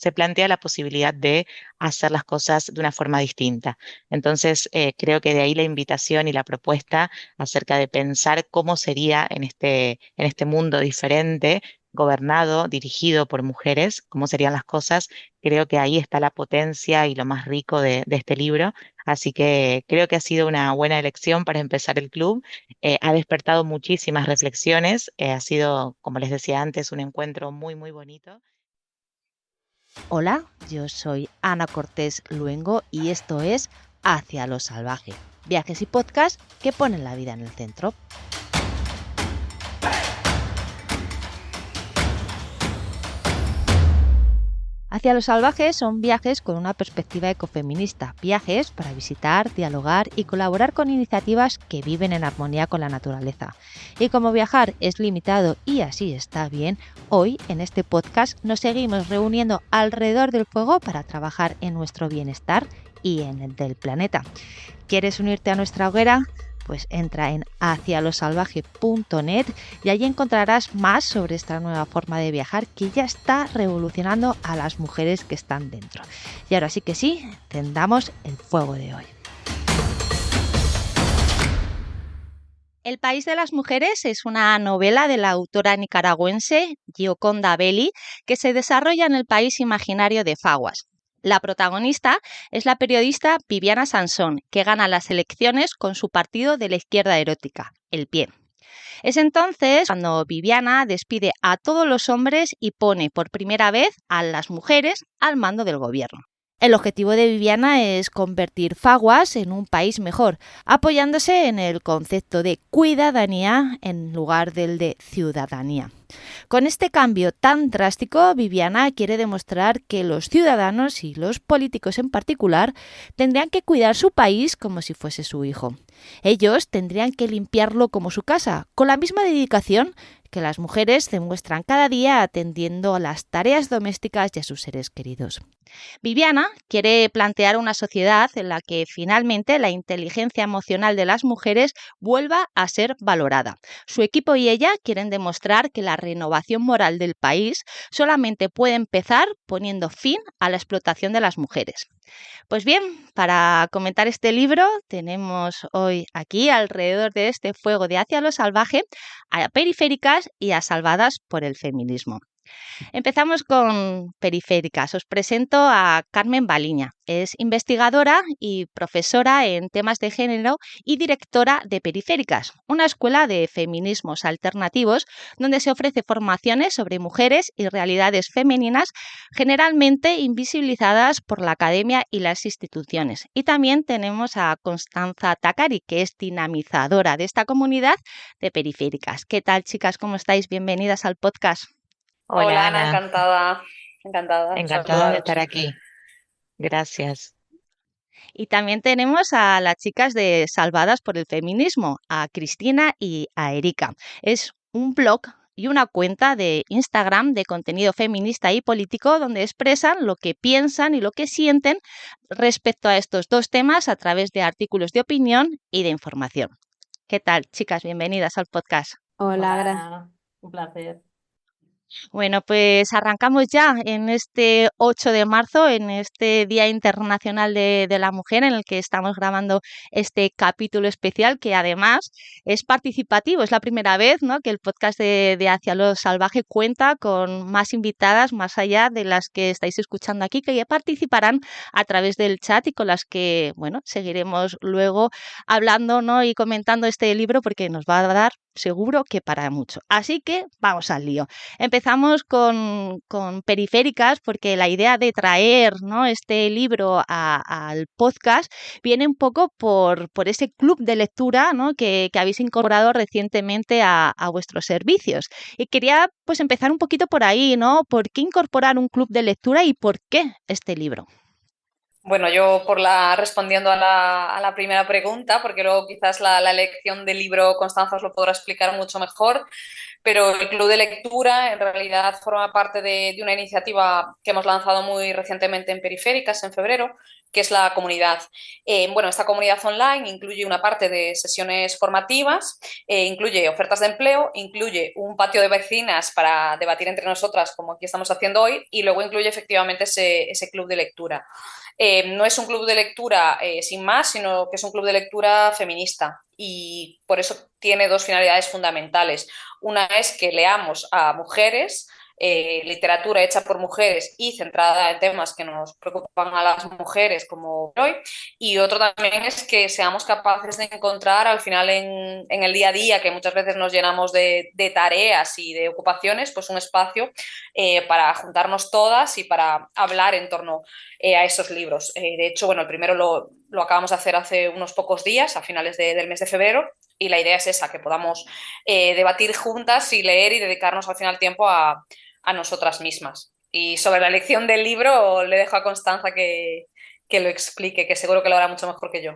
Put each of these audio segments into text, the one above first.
se plantea la posibilidad de hacer las cosas de una forma distinta. Entonces, creo que de ahí la invitación y la propuesta acerca de pensar cómo sería en este mundo diferente, gobernado, dirigido por mujeres, cómo serían las cosas. Creo que ahí está la potencia y lo más rico de este libro. Así que creo que ha sido una buena elección para empezar el club. Ha despertado muchísimas reflexiones. Ha sido, como les decía antes, un encuentro muy, muy bonito. Hola, yo soy Ana Cortés Luengo y esto es Hacia lo Salvaje, viajes y podcasts que ponen la vida en el centro. Hacia lo Salvaje son viajes con una perspectiva ecofeminista, viajes para visitar, dialogar y colaborar con iniciativas que viven en armonía con la naturaleza. Y como viajar es limitado y así está bien, hoy en este podcast nos seguimos reuniendo alrededor del fuego para trabajar en nuestro bienestar y en el del planeta. ¿Quieres unirte a nuestra hoguera? Pues entra en hacialosalvaje.net y allí encontrarás más sobre esta nueva forma de viajar que ya está revolucionando a las mujeres que están dentro. Y ahora sí que sí, tendamos el fuego de hoy. El país de las mujeres es una novela de la autora nicaragüense Gioconda Belli que se desarrolla en el país imaginario de Faguas. La protagonista es la periodista Viviana Sansón, que gana las elecciones con su partido de la izquierda erótica, El Pie. Es entonces cuando Viviana despide a todos los hombres y pone por primera vez a las mujeres al mando del gobierno. El objetivo de Viviana es convertir Faguas en un país mejor, apoyándose en el concepto de cuidadanía en lugar del de ciudadanía. Con este cambio tan drástico, Viviana quiere demostrar que los ciudadanos y los políticos en particular tendrían que cuidar su país como si fuese su hijo. Ellos tendrían que limpiarlo como su casa, con la misma dedicación que las mujeres demuestran cada día atendiendo a las tareas domésticas y a sus seres queridos. Viviana quiere plantear una sociedad en la que finalmente la inteligencia emocional de las mujeres vuelva a ser valorada. Su equipo y ella quieren demostrar que la renovación moral del país solamente puede empezar poniendo fin a la explotación de las mujeres. Pues bien, para comentar este libro tenemos hoy aquí alrededor de este fuego de Hacia lo Salvaje a periféricas y a salvadas por el feminismo. Empezamos con periféricas. Os presento a Carmen Baliña. Es investigadora y profesora en temas de género y directora de Periféricas, una escuela de feminismos alternativos donde se ofrece formaciones sobre mujeres y realidades femeninas generalmente invisibilizadas por la academia y las instituciones. Y también tenemos a Constanza Tacari, que es dinamizadora de esta comunidad de Periféricas. ¿Qué tal, chicas? ¿Cómo estáis? Bienvenidas al podcast. Hola Hola Ana, Ana, encantada de encantada de saludar. estar aquí. Gracias. Y también tenemos a las chicas de Salvadas por el Feminismo, a Cristina y a Erika. Es un blog y una cuenta de Instagram de contenido feminista y político donde expresan lo que piensan y lo que sienten respecto a estos dos temas a través de artículos de opinión y de información. ¿Qué tal, chicas? Bienvenidas al podcast. Hola Ana, un placer. Bueno, pues arrancamos ya en este 8 de marzo, en este Día Internacional de la Mujer, en el que estamos grabando este capítulo especial, que además es participativo. Es la primera vez, ¿no?, que el podcast de Hacia lo Salvaje cuenta con más invitadas, más allá de las que estáis escuchando aquí, que ya participarán a través del chat y con las que, bueno, seguiremos luego hablando, ¿no?, y comentando este libro, porque nos va a dar seguro que para mucho. Así que vamos al lío. Empezamos con periféricas porque la idea de traer, ¿no?, este libro al podcast viene un poco por ese club de lectura, ¿no?, que habéis incorporado recientemente a vuestros servicios. Y quería pues empezar un poquito por ahí, ¿no? ¿Por qué incorporar un club de lectura y por qué este libro? Bueno, yo respondiendo a la primera pregunta, porque luego quizás la elección del libro Constanza os lo podrá explicar mucho mejor, pero el club de lectura en realidad forma parte de una iniciativa que hemos lanzado muy recientemente en Periféricas en febrero, que es la comunidad. Bueno, esta comunidad online incluye una parte de sesiones formativas, incluye ofertas de empleo, incluye un patio de vecinas para debatir entre nosotras, como aquí estamos haciendo hoy, y luego incluye efectivamente ese club de lectura. No es un club de lectura sin más, sino que es un club de lectura feminista y por eso tiene dos finalidades fundamentales. Una es que leamos a mujeres, literatura hecha por mujeres y centrada en temas que nos preocupan a las mujeres como hoy, y otro también es que seamos capaces de encontrar al final en el día a día, que muchas veces nos llenamos de tareas y de ocupaciones, pues un espacio para juntarnos todas y para hablar en torno a esos libros. De hecho, bueno, el primero lo acabamos de hacer hace unos pocos días, a finales del mes de febrero, y la idea es esa, que podamos debatir juntas y leer y dedicarnos al final tiempo a nosotras mismas. Y sobre la elección del libro le dejo a Constanza que lo explique, que seguro que lo hará mucho mejor que yo.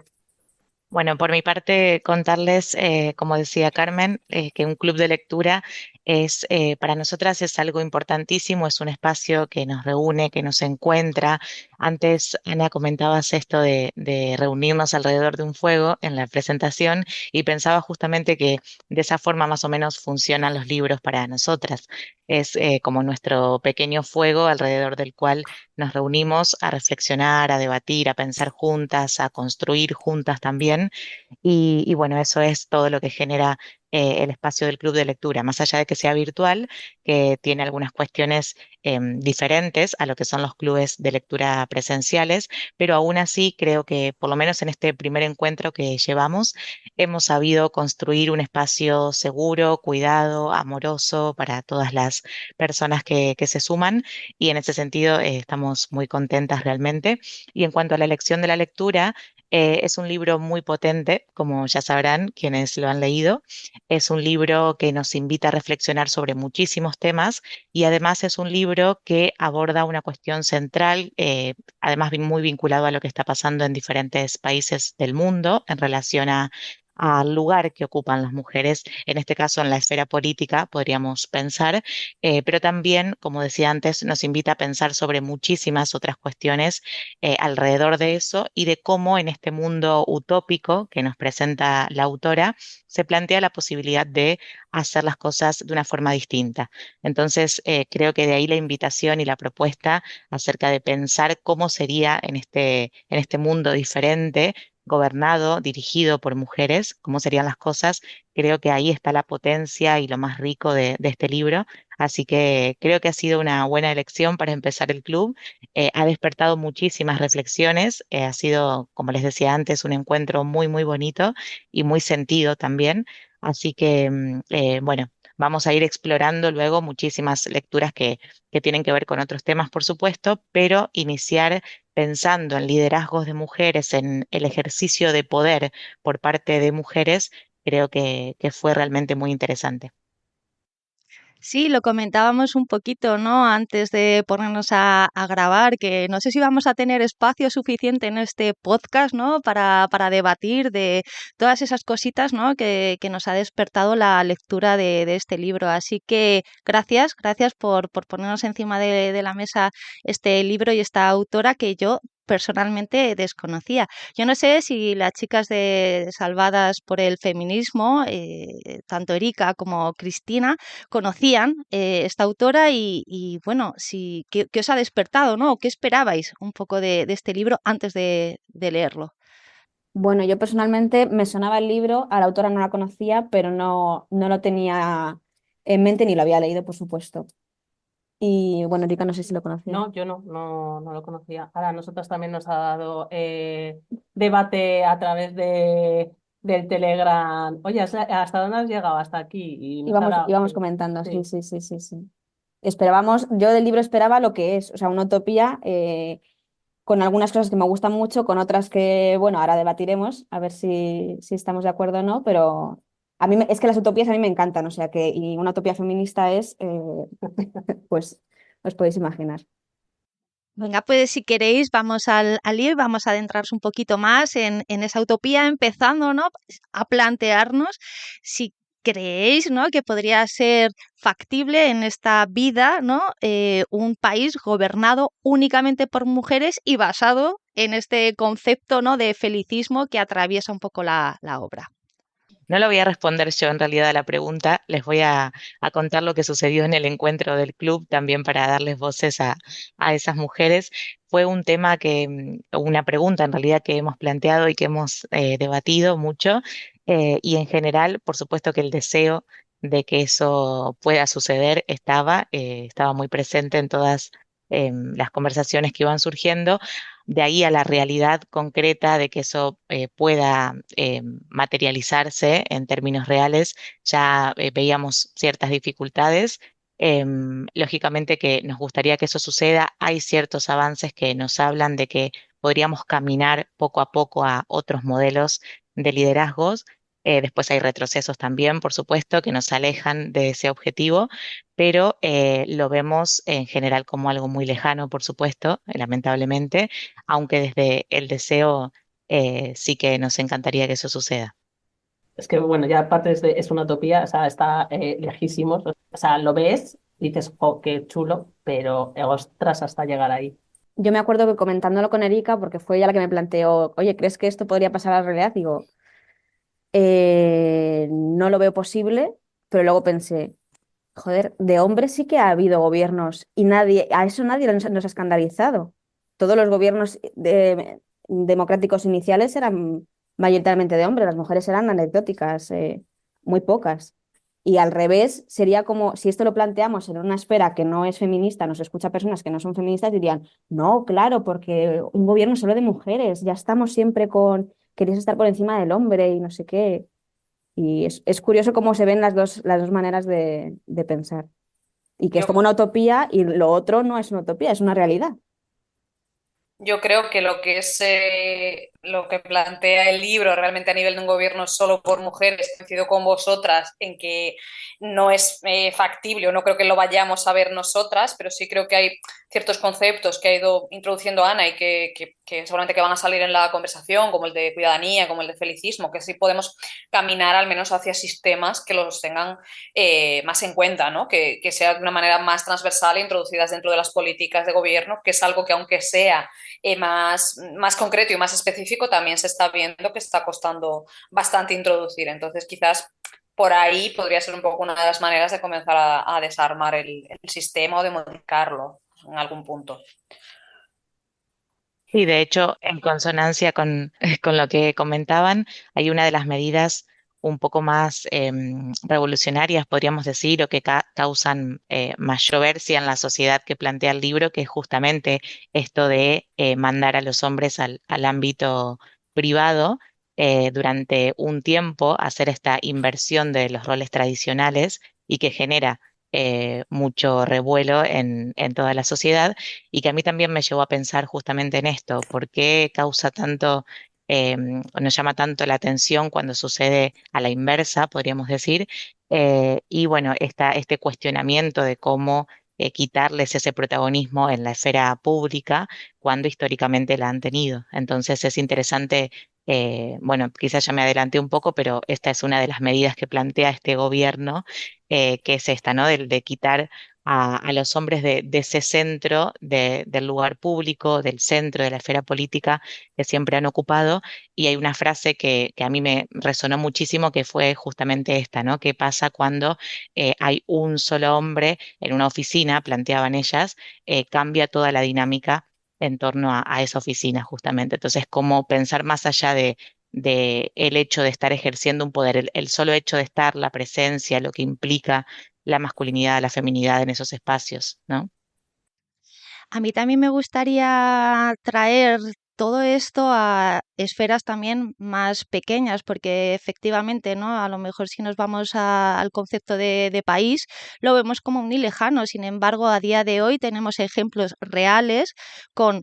Bueno, por mi parte, contarles, como decía Carmen, que un club de lectura para nosotras es algo importantísimo, es un espacio que nos reúne, que nos encuentra. Antes, Ana, comentabas esto de reunirnos alrededor de un fuego en la presentación y pensaba justamente que de esa forma más o menos funcionan los libros para nosotras. Es como nuestro pequeño fuego alrededor del cual nos reunimos a reflexionar, a debatir, a pensar juntas, a construir juntas también. Y bueno, eso es todo lo que genera el espacio del club de lectura, más allá de que sea virtual, que tiene algunas cuestiones diferentes a lo que son los clubes de lectura presenciales, pero aún así creo que por lo menos en este primer encuentro que llevamos, hemos sabido construir un espacio seguro, cuidado, amoroso para todas las personas que se suman y en ese sentido estamos muy contentas realmente. Y en cuanto a la elección de la lectura, es un libro muy potente, como ya sabrán quienes lo han leído. Es un libro que nos invita a reflexionar sobre muchísimos temas y además es un libro que aborda una cuestión central, además muy vinculado a lo que está pasando en diferentes países del mundo en relación al lugar que ocupan las mujeres, en este caso en la esfera política, podríamos pensar, pero también, como decía antes, nos invita a pensar sobre muchísimas otras cuestiones alrededor de eso y de cómo en este mundo utópico que nos presenta la autora se plantea la posibilidad de hacer las cosas de una forma distinta. Entonces, creo que de ahí la invitación y la propuesta acerca de pensar cómo sería en este mundo diferente gobernado, dirigido por mujeres, cómo serían las cosas, creo que ahí está la potencia y lo más rico de este libro. Así que creo que ha sido una buena elección para empezar el club. Ha despertado muchísimas reflexiones. Ha sido, como les decía antes, un encuentro muy, muy bonito y muy sentido también. Así que, bueno, vamos a ir explorando luego muchísimas lecturas que tienen que ver con otros temas, por supuesto, pero iniciar pensando en liderazgos de mujeres, en el ejercicio de poder por parte de mujeres, creo que fue realmente muy interesante. Sí, lo comentábamos un poquito, ¿no? Antes de ponernos a grabar, que no sé si vamos a tener espacio suficiente en este podcast, ¿no? Para debatir de todas esas cositas, ¿no? Que nos ha despertado la lectura de este libro. Así que gracias por ponernos encima de la mesa este libro y esta autora que yo personalmente desconocía. Yo no sé si las chicas de Salvadas por el Feminismo, tanto Erika como Cristina, conocían esta autora bueno, si, ¿qué os ha despertado, ¿no? ¿Qué esperabais un poco de este libro antes de leerlo? Bueno, yo personalmente me sonaba el libro, a la autora no la conocía, pero no lo tenía en mente ni lo había leído, por supuesto. Y bueno, Erika no sé si lo conocía. No, yo no lo conocía. Ahora a nosotros también nos ha dado debate a través del Telegram. Oye, ¿hasta dónde has llegado? Hasta aquí. Y nos Íbamos comentando, sí, sí. sí, sí, sí, sí. Esperábamos, yo del libro esperaba lo que es, o sea, una utopía con algunas cosas que me gustan mucho, con otras que, bueno, ahora debatiremos, a ver si estamos de acuerdo o no, pero es que las utopías a mí me encantan, o sea que, y una utopía feminista es, pues, os podéis imaginar. Venga, pues si queréis, vamos al libro, vamos a adentrarnos un poquito más en esa utopía, empezando, ¿no? A plantearnos si ¿creéis, ¿no?, que podría ser factible en esta vida, ¿no?, un país gobernado únicamente por mujeres y basado en este concepto, ¿no?, de felicismo que atraviesa un poco la obra? No lo voy a responder yo en realidad a la pregunta, les voy a contar lo que sucedió en el encuentro del club también para darles voces a esas mujeres. Fue un tema una pregunta en realidad que hemos planteado y que hemos debatido mucho y en general, por supuesto que el deseo de que eso pueda suceder estaba muy presente en todas las conversaciones que iban surgiendo. De ahí a la realidad concreta de que eso pueda materializarse en términos reales, ya veíamos ciertas dificultades. Lógicamente que nos gustaría que eso suceda. Hay ciertos avances que nos hablan de que podríamos caminar poco a poco a otros modelos de liderazgos. Después hay retrocesos también, por supuesto, que nos alejan de ese objetivo, pero lo vemos en general como algo muy lejano, por supuesto, lamentablemente, aunque desde el deseo sí que nos encantaría que eso suceda. Es que, bueno, ya aparte es una utopía, o sea, está lejísimos. O sea, lo ves, dices, oh, qué chulo, pero ostras, hasta llegar ahí. Yo me acuerdo que comentándolo con Erika, porque fue ella la que me planteó, oye, ¿crees que esto podría pasar a la realidad? Digo, no lo veo posible, pero luego pensé, joder, de hombres sí que ha habido gobiernos y a eso nadie nos ha escandalizado. Todos los gobiernos democráticos iniciales eran mayoritariamente de hombres, las mujeres eran anecdóticas, muy pocas. Y al revés, sería como si esto lo planteamos en una esfera que no es feminista, nos escucha personas que no son feministas, dirían, no, claro, porque un gobierno solo de mujeres, ya estamos siempre con, queréis estar por encima del hombre y no sé qué. Y es curioso cómo se ven las dos maneras de pensar. Y que es como Yo una utopía y lo otro no es una utopía, es una realidad. Yo creo que lo que es lo que plantea el libro realmente a nivel de un gobierno solo por mujeres, coincido con vosotras en que no es factible o no creo que lo vayamos a ver nosotras, pero sí creo que hay ciertos conceptos que ha ido introduciendo Ana y que seguramente que van a salir en la conversación, como el de cuidadanía, como el de felicismo, que sí podemos caminar al menos hacia sistemas que los tengan más en cuenta, ¿no? Que sea de una manera más transversal e introducidas dentro de las políticas de gobierno, que es algo que aunque sea más concreto y más específico, también se está viendo que está costando bastante introducir. Entonces, quizás por ahí podría ser un poco una de las maneras de comenzar a desarmar el sistema o de modificarlo en algún punto. Y de hecho, en consonancia con lo que comentaban, hay una de las medidas un poco más revolucionarias, podríamos decir, o que causan más controversia en la sociedad que plantea el libro, que es justamente esto de mandar a los hombres al ámbito privado durante un tiempo, hacer esta inversión de los roles tradicionales y que genera mucho revuelo en toda la sociedad y que a mí también me llevó a pensar justamente en esto, por qué causa tanto, nos llama tanto la atención cuando sucede a la inversa, podríamos decir, y bueno, este cuestionamiento de cómo quitarles ese protagonismo en la esfera pública cuando históricamente la han tenido. Entonces es interesante, bueno, quizás ya me adelanté un poco, pero esta es una de las medidas que plantea este gobierno, que es esta, ¿no? De quitar a los hombres de ese centro del lugar público, del centro de la esfera política que siempre han ocupado. Y hay una frase que a mí me resonó muchísimo, que fue justamente esta, ¿no? ¿Qué pasa cuando hay un solo hombre en una oficina? Planteaban ellas, cambia toda la dinámica en torno a esa oficina, justamente. Entonces, cómo pensar más allá de el hecho de estar ejerciendo un poder, el solo hecho de estar, la presencia, lo que implica la masculinidad, la feminidad en esos espacios, ¿no? A mí también me gustaría traer todo esto a esferas también más pequeñas, porque efectivamente, ¿no? A lo mejor si nos vamos al concepto de país, lo vemos como muy lejano. Sin embargo, a día de hoy tenemos ejemplos reales con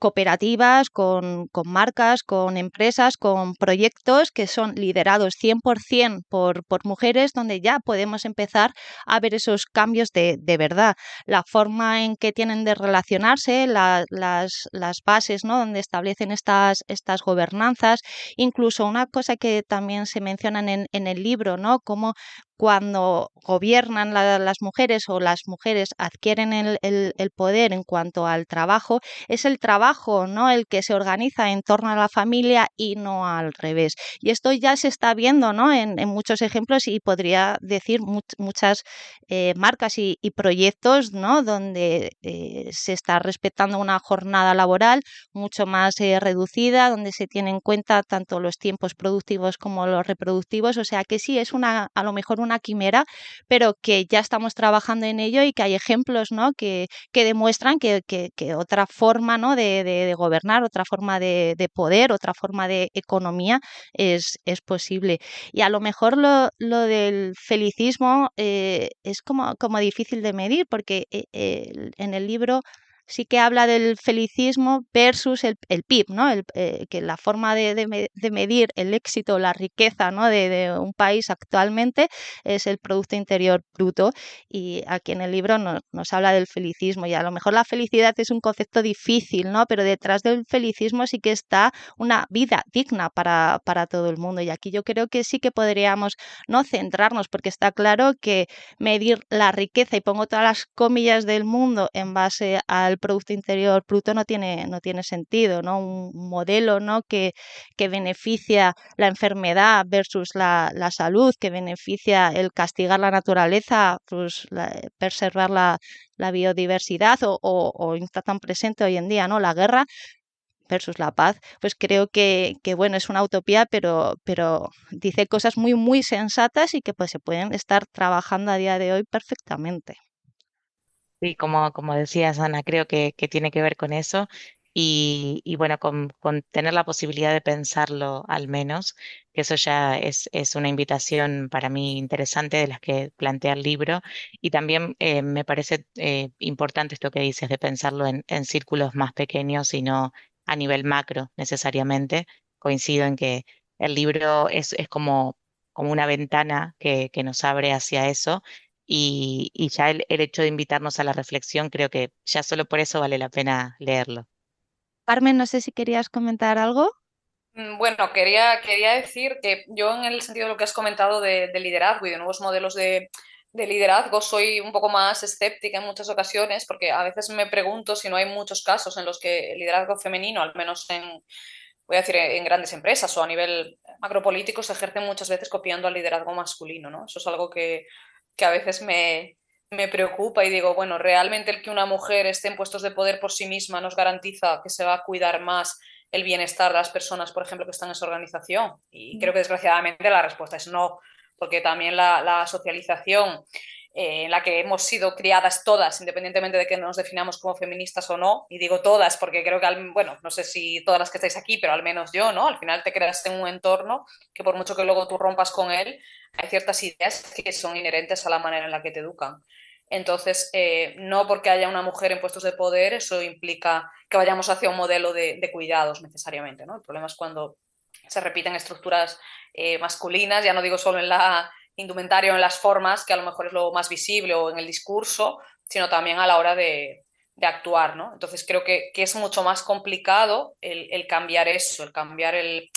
cooperativas, con marcas, con empresas, con proyectos que son liderados 100% por mujeres, donde ya podemos empezar a ver esos cambios de verdad. La forma en que tienen de relacionarse, las bases, ¿no? Donde establecen estas gobernanzas, incluso una cosa que también se menciona en el libro, ¿no? Como cuando gobiernan las mujeres o las mujeres adquieren el poder en cuanto al trabajo, es el trabajo, ¿no? El que se organiza en torno a la familia y no al revés. Y esto ya se está viendo, ¿no? En muchos ejemplos y podría decir muchas marcas y proyectos, ¿no? Donde se está respetando una jornada laboral mucho más reducida, donde se tienen en cuenta tanto los tiempos productivos como los reproductivos. O sea que sí, es a lo mejor una quimera, pero que ya estamos trabajando en ello y que hay ejemplos, ¿no? que demuestran que otra forma, ¿no? de gobernar, otra forma de poder, otra forma de economía es posible. Y a lo mejor lo del felicismo es como difícil de medir, porque en el libro sí que habla del felicismo versus el PIB, ¿no? Que la forma de medir el éxito, la riqueza, ¿no? de un país actualmente es el Producto Interior Bruto, y aquí en el libro nos habla del felicismo, y a lo mejor la felicidad es un concepto difícil, ¿no? Pero detrás del felicismo sí que está una vida digna para todo el mundo, y aquí yo creo que sí que podríamos, ¿no? centrarnos, porque está claro que medir la riqueza, y pongo todas las comillas del mundo, en base al Producto Interior Bruto no tiene sentido, ¿no? Un modelo, ¿no? que beneficia la enfermedad versus la salud, que beneficia el castigar la naturaleza, pues preservar la biodiversidad, o está tan presente hoy en día, ¿no? La guerra versus la paz. Pues creo que bueno, es una utopía, pero dice cosas muy, muy sensatas y que pues se pueden estar trabajando a día de hoy perfectamente. Sí, como decías, Ana, creo que tiene que ver con eso y bueno, con tener la posibilidad de pensarlo al menos, que eso ya es una invitación para mí interesante de las que plantea el libro y también me parece importante esto que dices de pensarlo en círculos más pequeños y no a nivel macro necesariamente. Coincido en que el libro es como una ventana que nos abre hacia eso y ya el hecho de invitarnos a la reflexión, creo que ya solo por eso vale la pena leerlo. Carmen, no sé si querías comentar algo. Bueno, quería decir que yo en el sentido de lo que has comentado de liderazgo y de nuevos modelos de liderazgo soy un poco más escéptica en muchas ocasiones porque a veces me pregunto si no hay muchos casos en los que el liderazgo femenino, al menos voy a decir, en grandes empresas o a nivel macropolítico, se ejerce muchas veces copiando al liderazgo masculino, ¿no? Eso es algo que a veces me preocupa y digo, bueno, realmente el que una mujer esté en puestos de poder por sí misma nos garantiza que se va a cuidar más el bienestar de las personas, por ejemplo, que están en esa organización. Y creo que desgraciadamente la respuesta es no, porque también la socialización en la que hemos sido criadas todas, independientemente de que nos definamos como feministas o no, y digo todas porque creo que, bueno, no sé si todas las que estáis aquí, pero al menos yo, ¿no? Al final te creas en un entorno que por mucho que luego tú rompas con él, hay ciertas ideas que son inherentes a la manera en la que te educan. Entonces, no porque haya una mujer en puestos de poder, eso implica que vayamos hacia un modelo de cuidados necesariamente, ¿no? El problema es cuando se repiten estructuras masculinas, ya no digo solo en la indumentaria o en las formas, que a lo mejor es lo más visible, o en el discurso, sino también a la hora de actuar, ¿no? Entonces creo que es mucho más complicado el cambiar eso, el cambiar el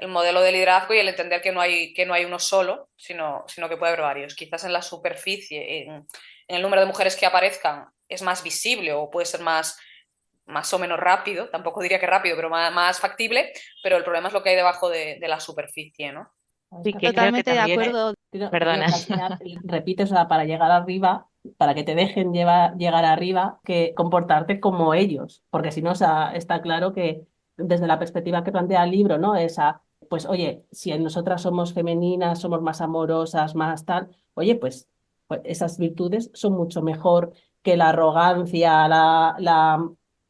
modelo de liderazgo y el entender que no hay uno solo, sino que puede haber varios. Quizás en la superficie, en el número de mujeres que aparezcan, es más visible o puede ser más o menos rápido, tampoco diría que rápido, pero más factible, pero el problema es lo que hay debajo de la superficie, ¿no? Sí, Esta que creo que Totalmente de también, acuerdo. digo perdona. que al final, repito, o sea, para llegar arriba, para que te dejen llegar arriba, que comportarte como ellos, porque si no, o sea, está claro que desde la perspectiva que plantea el libro, ¿no? Esa, pues oye, si nosotras somos femeninas, somos más amorosas, más tal, oye, pues esas virtudes son mucho mejor que la arrogancia,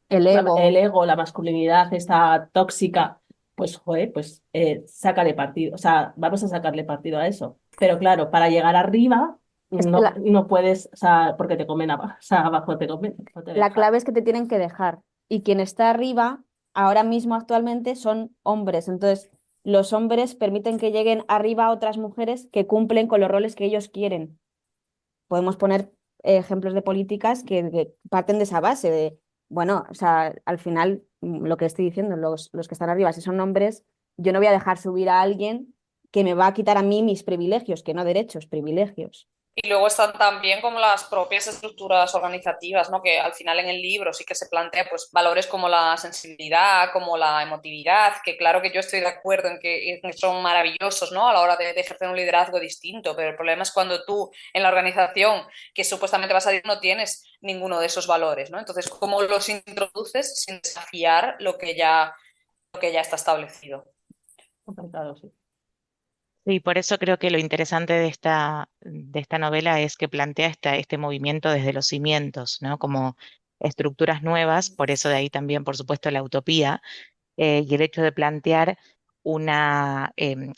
El ego. el ego, la masculinidad esta tóxica, pues, joder, pues sácale partido, o sea, vamos a sacarle partido a eso. Pero claro, para llegar arriba Es que no puedes, o sea, porque te comen abajo, o sea, abajo te comen, no te la dejan. clave es que te tienen que dejar. y quien está arriba ahora mismo actualmente son hombres. Entonces, los hombres permiten que lleguen arriba a otras mujeres que cumplen con los roles que ellos quieren. Podemos poner ejemplos de políticas que parten de esa base de, bueno, o sea, al final, lo que estoy diciendo, los que están arriba, si son hombres, yo no voy a dejar subir a alguien que me va a quitar a mí mis privilegios, que no derechos, privilegios. Y luego están también como las propias estructuras organizativas, ¿no? Que al final en el libro sí que se plantea pues valores como la sensibilidad, como la emotividad, que claro que yo estoy de acuerdo en que son maravillosos, ¿no? A la hora de ejercer un liderazgo distinto, pero el problema es cuando tú en la organización que supuestamente vas a ir no tienes ninguno de esos valores, ¿no? Entonces, ¿cómo los introduces sin desafiar lo que ya está establecido? Complicado, sí. Sí, por eso creo que lo interesante de esta novela es que plantea este movimiento desde los cimientos, ¿no? Como estructuras nuevas, por eso de ahí también, por supuesto, la utopía, y el hecho de plantear una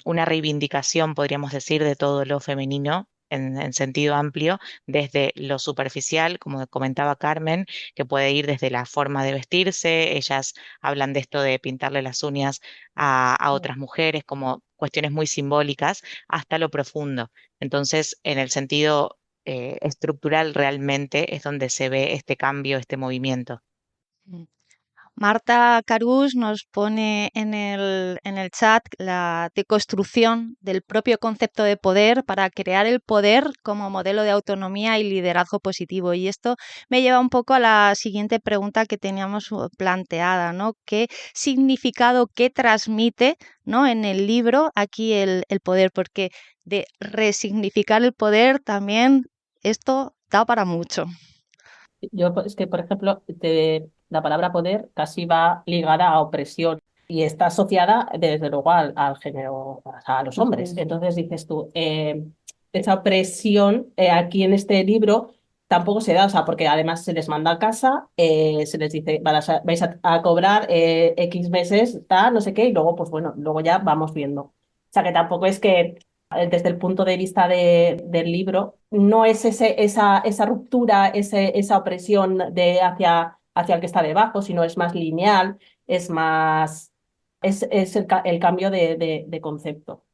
reivindicación, podríamos decir, de todo lo femenino en sentido amplio, desde lo superficial, como comentaba Carmen, que puede ir desde la forma de vestirse. Ellas hablan de esto de pintarle las uñas a otras mujeres, como cuestiones muy simbólicas, hasta lo profundo. Entonces, en el sentido estructural realmente es donde se ve este cambio, este movimiento. Mm. Marta Carús nos pone en el chat la deconstrucción del propio concepto de poder para crear el poder como modelo de autonomía y liderazgo positivo. Y esto me lleva un poco a la siguiente pregunta que teníamos planteada, ¿no? ¿Qué significado, qué transmite, ¿no? En el libro aquí el poder? Porque de resignificar el poder también esto da para mucho. Yo, es que, por ejemplo, la palabra poder casi va ligada a opresión y está asociada, desde luego, al género, o sea, a los hombres. Ujú. Entonces dices tú, esa opresión aquí en este libro tampoco se da, o sea, porque además se les manda a casa, se les dice, vais a cobrar X meses, tal, no sé qué, y luego, pues bueno, luego ya vamos viendo. O sea, que tampoco es que desde el punto de vista del libro, no es esa ruptura, esa opresión hacia el que está debajo, sino es más lineal, es más, es el cambio de concepto.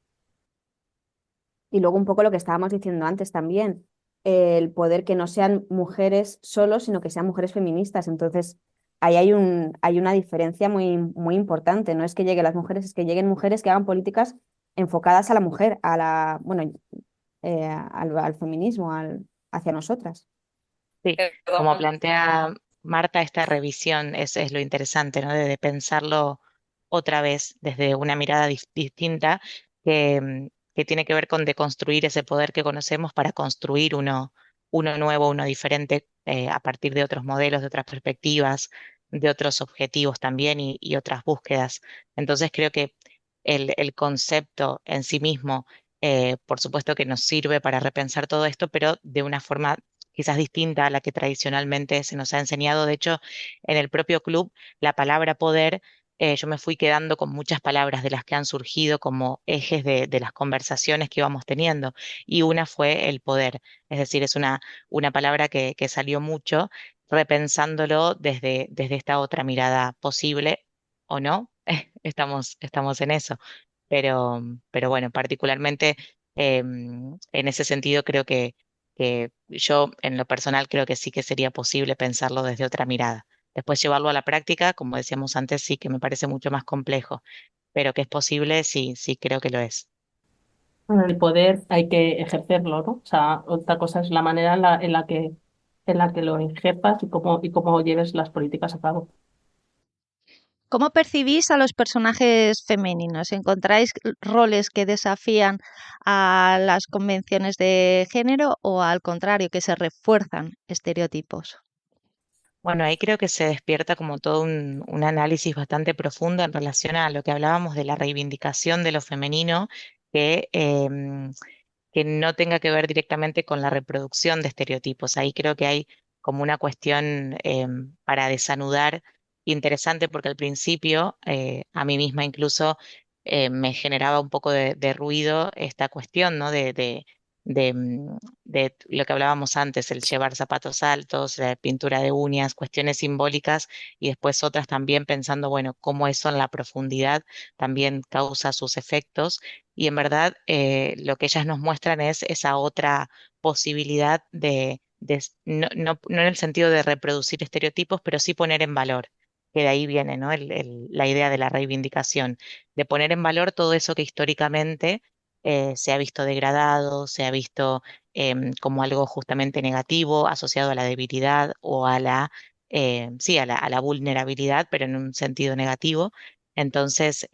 Y luego un poco lo que estábamos diciendo antes también, el poder que no sean mujeres solo, sino que sean mujeres feministas. Entonces, ahí hay una diferencia muy, muy importante. No es que lleguen las mujeres, es que lleguen mujeres que hagan políticas enfocadas a la mujer, bueno, al feminismo, hacia nosotras. Sí, como Perdón. plantea Marta, esta revisión es lo interesante, ¿no? De pensarlo otra vez desde una mirada distinta que tiene que ver con deconstruir ese poder que conocemos para construir uno nuevo, uno diferente, a partir de otros modelos, de otras perspectivas, de otros objetivos también y otras búsquedas. Entonces creo que el concepto en sí mismo, por supuesto que nos sirve para repensar todo esto, pero de una forma quizás distinta a la que tradicionalmente se nos ha enseñado. De hecho, en el propio club, la palabra poder, yo me fui quedando con muchas palabras de las que han surgido como ejes de las conversaciones que íbamos teniendo. Y una fue el poder. Es decir, es una palabra que salió mucho, repensándolo desde esta otra mirada posible o no. Estamos en eso. Pero bueno, particularmente en ese sentido creo que yo en lo personal creo que sí que sería posible pensarlo desde otra mirada. Después llevarlo a la práctica, como decíamos antes, sí que me parece mucho más complejo, pero que es posible, sí, sí creo que lo es. Bueno, el poder hay que ejercerlo, ¿no? O sea, otra cosa es la manera en la que lo ejerzas y cómo lleves las políticas a cabo. ¿Cómo percibís a los personajes femeninos? ¿Encontráis roles que desafían a las convenciones de género o al contrario, que se refuerzan estereotipos? Bueno, ahí creo que se despierta como todo un análisis bastante profundo en relación a lo que hablábamos de la reivindicación de lo femenino, que, que no tenga que ver directamente con la reproducción de estereotipos. Ahí creo que hay como una cuestión para desanudar interesante, porque al principio a mí misma incluso me generaba un poco de ruido esta cuestión, ¿no? de lo que hablábamos antes, el llevar zapatos altos, la pintura de uñas, cuestiones simbólicas, y después otras también pensando, bueno, cómo eso en la profundidad también causa sus efectos. Y en verdad lo que ellas nos muestran es esa otra posibilidad no en el sentido de reproducir estereotipos, pero sí poner en valor, que de ahí viene, ¿no? La idea de la reivindicación, de poner en valor todo eso que históricamente se ha visto degradado, se ha visto como algo justamente negativo, asociado a la debilidad o sí, a la vulnerabilidad, pero en un sentido negativo. Entonces,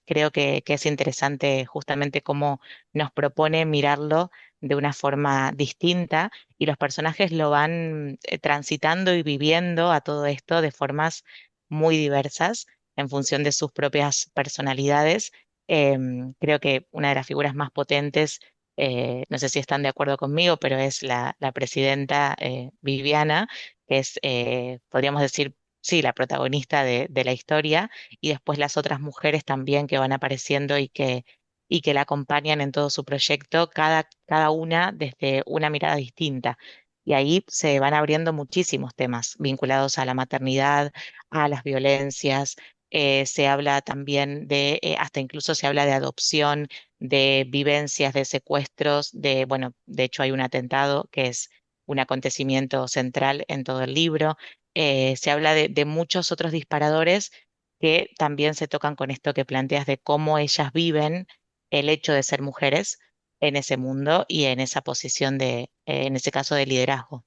creo que es interesante justamente cómo nos propone mirarlo de una forma distinta y los personajes lo van transitando y viviendo a todo esto de formas muy diversas en función de sus propias personalidades. Creo que una de las figuras más potentes, no sé si están de acuerdo conmigo, pero es la presidenta Viviana, que es, podríamos decir, sí, la protagonista de la historia, y después las otras mujeres también que van apareciendo y que la acompañan en todo su proyecto, cada una desde una mirada distinta. Y ahí se van abriendo muchísimos temas vinculados a la maternidad, a las violencias. Se habla también hasta incluso se habla de adopción, de vivencias, de secuestros, bueno, de hecho hay un atentado que es un acontecimiento central en todo el libro. Se habla de muchos otros disparadores que también se tocan con esto que planteas de cómo ellas viven el hecho de ser mujeres en ese mundo y en esa posición en ese caso, de liderazgo.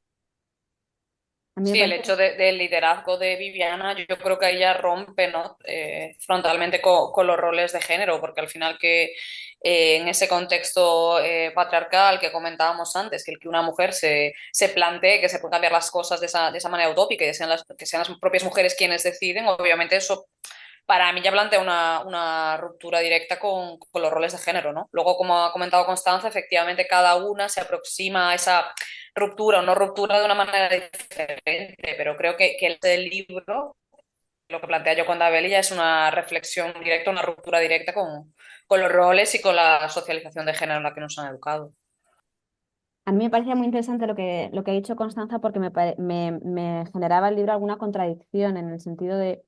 A mí me Sí, el parece, hecho del liderazgo de Viviana, yo creo que ella rompe, ¿no? Frontalmente con los roles de género, porque al final que en ese contexto patriarcal que comentábamos antes, que el que una mujer se plantee que se pueden cambiar las cosas de esa manera utópica y que sean las propias mujeres quienes deciden, obviamente eso para mí ya plantea una ruptura directa con los roles de género, ¿no? Luego, como ha comentado Constanza, efectivamente cada una se aproxima a esa ruptura o no ruptura de una manera diferente, pero creo que el libro, lo que plantea Yoconda Belli, ya es una reflexión directa, una ruptura directa con los roles y con la socialización de género en la que nos han educado. a mí me parecía muy interesante lo que ha dicho Constanza porque me generaba el libro alguna contradicción en el sentido de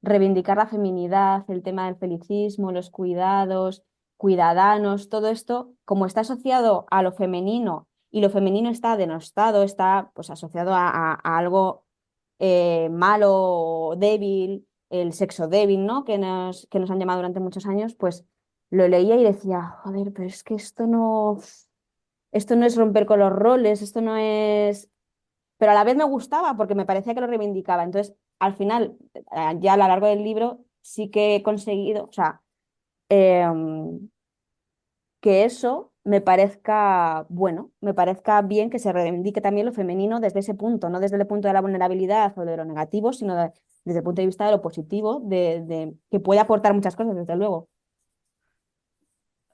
reivindicar la feminidad, el tema del felicismo, los cuidados, cuidadanos, todo esto, como está asociado a lo femenino y lo femenino está denostado, está pues asociado a algo malo, débil, el sexo débil, ¿no? Que nos han llamado durante muchos años, pues lo leía y decía, joder, pero es que esto no es romper con los roles, esto no es... Pero a la vez me gustaba porque me parecía que lo reivindicaba. Entonces, al final, ya a lo largo del libro, sí que he conseguido, o sea, em, que eso me parezca bueno, me parezca bien que se reivindique también lo femenino desde ese punto, no desde el punto de la vulnerabilidad o de lo negativo, sino desde el punto de vista de lo positivo, que puede aportar muchas cosas, desde luego.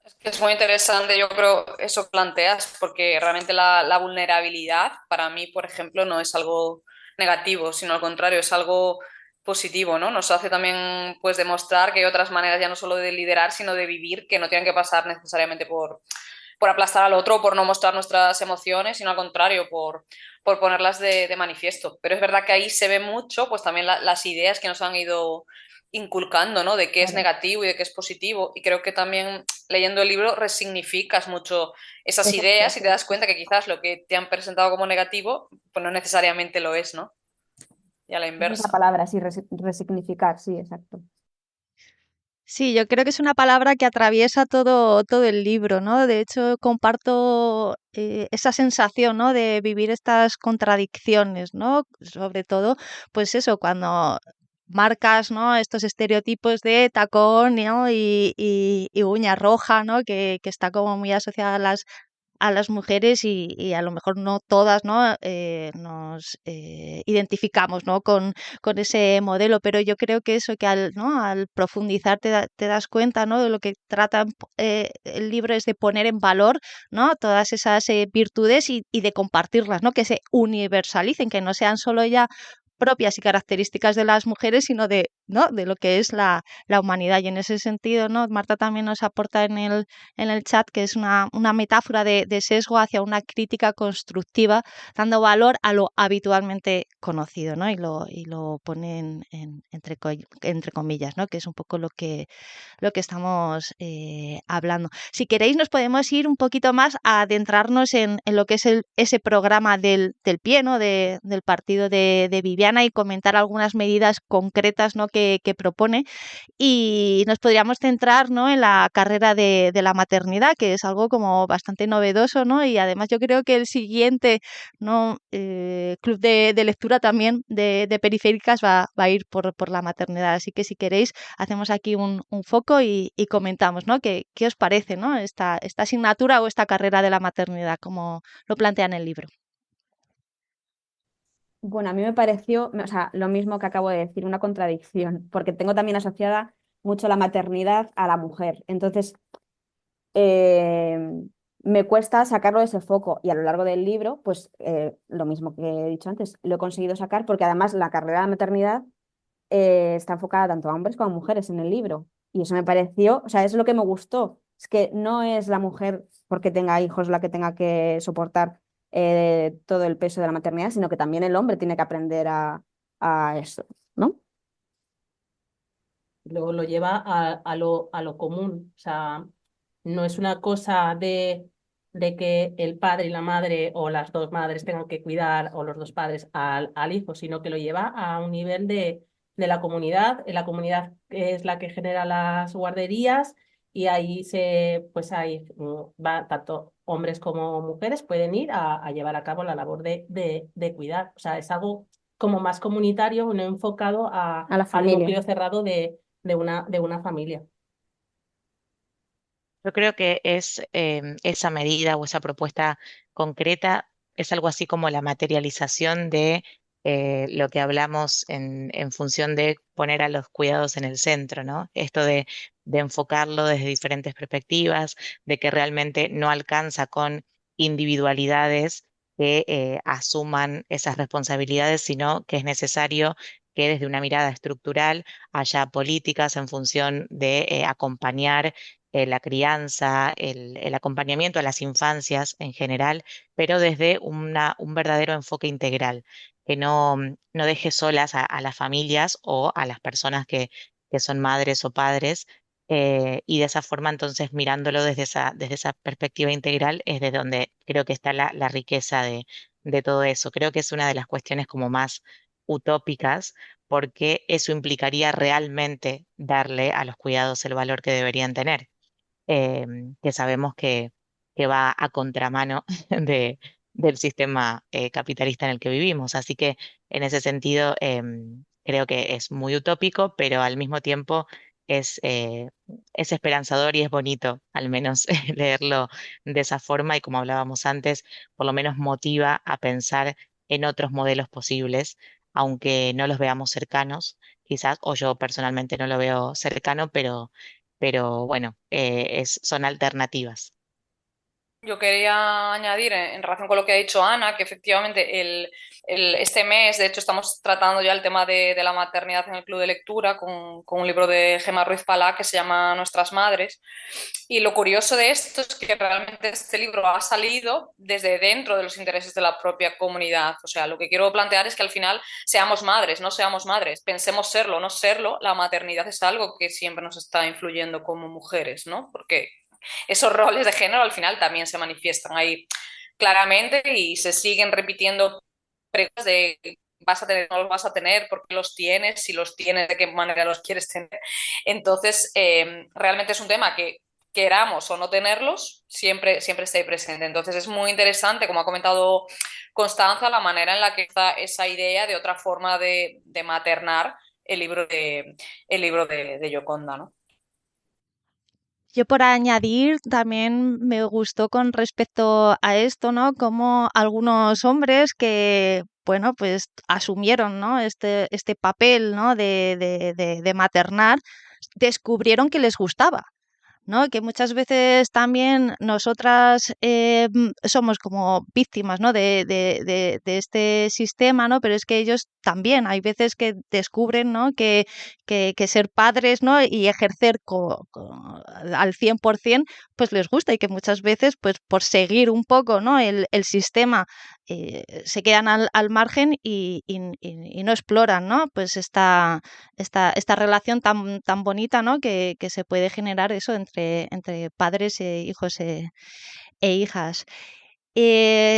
Es que es muy interesante, yo creo, eso que planteas, porque realmente la vulnerabilidad para mí, por ejemplo, no es algo negativo, sino al contrario, es algo positivo, ¿no? Nos hace también pues demostrar que hay otras maneras ya no solo de liderar, sino de vivir, que no tienen que pasar necesariamente por aplastar al otro, por no mostrar nuestras emociones, sino al contrario, por ponerlas de manifiesto. Pero es verdad que ahí se ve mucho, pues también las ideas que nos han ido inculcando, ¿no? De qué es Claro, negativo y de qué es positivo. Y creo que también leyendo el libro resignificas mucho esas exacto, ideas y te sí. das cuenta que quizás lo que te han presentado como negativo, pues no necesariamente lo es, ¿no? Y a la Esa es la inversa. palabra, sí, resignificar, sí, exacto. Sí, yo creo que es una palabra que atraviesa todo el libro, ¿no? De hecho, comparto esa sensación, ¿no? De vivir estas contradicciones, ¿no? Sobre todo, pues eso, cuando marcas, ¿no? Estos estereotipos de tacón, ¿no? Y uña roja, ¿no? Que está como muy asociada a las mujeres y a lo mejor no todas, ¿no? Nos identificamos, ¿no? Con ese modelo, pero yo creo que eso que ¿no? Al profundizar te das cuenta, ¿no? De lo que trata el libro es de poner en valor, ¿no? Todas esas virtudes y de compartirlas, ¿no? Que se universalicen, que no sean solo ya propias y características de las mujeres, sino de, ¿no?, de lo que es la humanidad. Y en ese sentido, ¿no?, Marta también nos aporta en el chat que es una metáfora de sesgo hacia una crítica constructiva, dando valor a lo habitualmente conocido, ¿no? Y lo pone entre comillas, ¿no?, que es un poco lo que estamos hablando. Si queréis, nos podemos ir un poquito más a adentrarnos en lo que es ese programa del PIE, ¿no?, del partido de Viviana, y comentar algunas medidas concretas, ¿no?, que propone. Y nos podríamos centrar, ¿no?, en la carrera de la maternidad, que es algo como bastante novedoso, ¿no? Y además yo creo que el siguiente, ¿no?, club de lectura también de periféricas va a ir por la maternidad. Así que si queréis, hacemos aquí un foco y comentamos, ¿no?, qué os parece, ¿no?, esta asignatura o esta carrera de la maternidad, como lo plantea en el libro. Bueno, a mí me pareció, o sea, lo mismo que acabo de decir, una contradicción, porque tengo también asociada mucho la maternidad a la mujer. Entonces, eh, me cuesta sacarlo de ese foco y a lo largo del libro, pues lo mismo que he dicho antes, lo he conseguido sacar porque además la carrera de la maternidad está enfocada tanto a hombres como a mujeres en el libro. Y eso me pareció, o sea, es lo que me gustó. Es que no es la mujer porque tenga hijos la que tenga que soportar todo el peso de la maternidad, sino que también el hombre tiene que aprender a eso, ¿no? Luego lo lleva a lo común. O sea, no es una cosa de que el padre y la madre o las dos madres tengan que cuidar o los dos padres al hijo, sino que lo lleva a un nivel de la comunidad. La comunidad es la que genera las guarderías y ahí pues ahí va tanto hombres como mujeres pueden ir a llevar a cabo la labor de cuidar. O sea, es algo como más comunitario, no enfocado A la al familia. núcleo cerrado de una familia. Yo creo que es esa medida o esa propuesta concreta es algo así como la materialización de lo que hablamos en función de poner a los cuidados en el centro, ¿no? Esto de enfocarlo desde diferentes perspectivas, de que realmente no alcanza con individualidades que asuman esas responsabilidades, sino que es necesario que desde una mirada estructural haya políticas en función de acompañar la crianza, el acompañamiento a las infancias en general, pero desde un verdadero enfoque integral, que no deje solas a las familias o a las personas que son madres o padres. Y de esa forma, entonces, mirándolo desde esa perspectiva integral, es de donde creo que está la riqueza de todo eso. Creo que es una de las cuestiones como más utópicas, porque eso implicaría realmente darle a los cuidados el valor que deberían tener, que sabemos que va a contramano del sistema capitalista en el que vivimos. Así que en ese sentido creo que es muy utópico, pero al mismo tiempo es esperanzador y es bonito, al menos leerlo de esa forma y como hablábamos antes, por lo menos motiva a pensar en otros modelos posibles, aunque no los veamos cercanos, quizás, o yo personalmente no lo veo cercano, pero bueno, son alternativas. Yo quería añadir en relación con lo que ha dicho Ana, que efectivamente este mes, de hecho, estamos tratando ya el tema de la maternidad en el club de lectura con un libro de Gemma Ruiz Palá que se llama Nuestras Madres. Y lo curioso de esto es que realmente este libro ha salido desde dentro de los intereses de la propia comunidad. O sea, lo que quiero plantear es que al final seamos madres, no seamos madres, pensemos serlo, no serlo, la maternidad es algo que siempre nos está influyendo como mujeres, ¿no? Porque esos roles de género al final también se manifiestan ahí claramente y se siguen repitiendo preguntas de vas a tener, no los vas a tener, por qué los tienes, si los tienes, de qué manera los quieres tener. Entonces, realmente es un tema que queramos o no tenerlos, siempre está ahí presente. Entonces es muy interesante, como ha comentado Constanza, la manera en la que está esa idea de otra forma de maternar el libro de Gioconda, ¿no? Yo por añadir, también me gustó con respecto a esto, ¿no?, como algunos hombres que, bueno, pues asumieron, ¿no?, este papel, ¿no?, de maternar, descubrieron que les gustaba. ¿no? Que muchas veces también nosotras somos como víctimas, ¿no? De este sistema, ¿no? Pero es que ellos también hay veces que descubren, ¿no? Que ser padres, ¿no? Y ejercer al 100% pues les gusta y que muchas veces pues por seguir un poco, ¿no? El sistema se quedan al margen y no exploran, ¿no? Pues esta relación tan bonita, ¿no? Que se puede generar eso entre padres e hijos e hijas.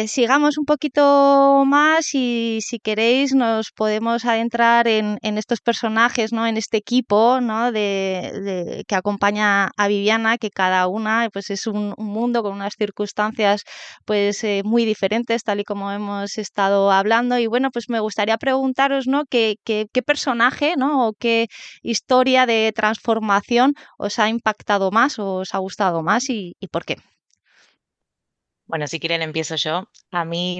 Sigamos un poquito más y si queréis nos podemos adentrar en estos personajes, ¿no? En este equipo, ¿no? Que acompaña a Viviana, que cada una pues es un mundo con unas circunstancias pues muy diferentes, tal y como hemos estado hablando. Y bueno, pues me gustaría preguntaros, ¿no? ¿Qué personaje, ¿no? O qué historia de transformación os ha impactado más o os ha gustado más y por qué? Bueno, si quieren empiezo yo. A mí,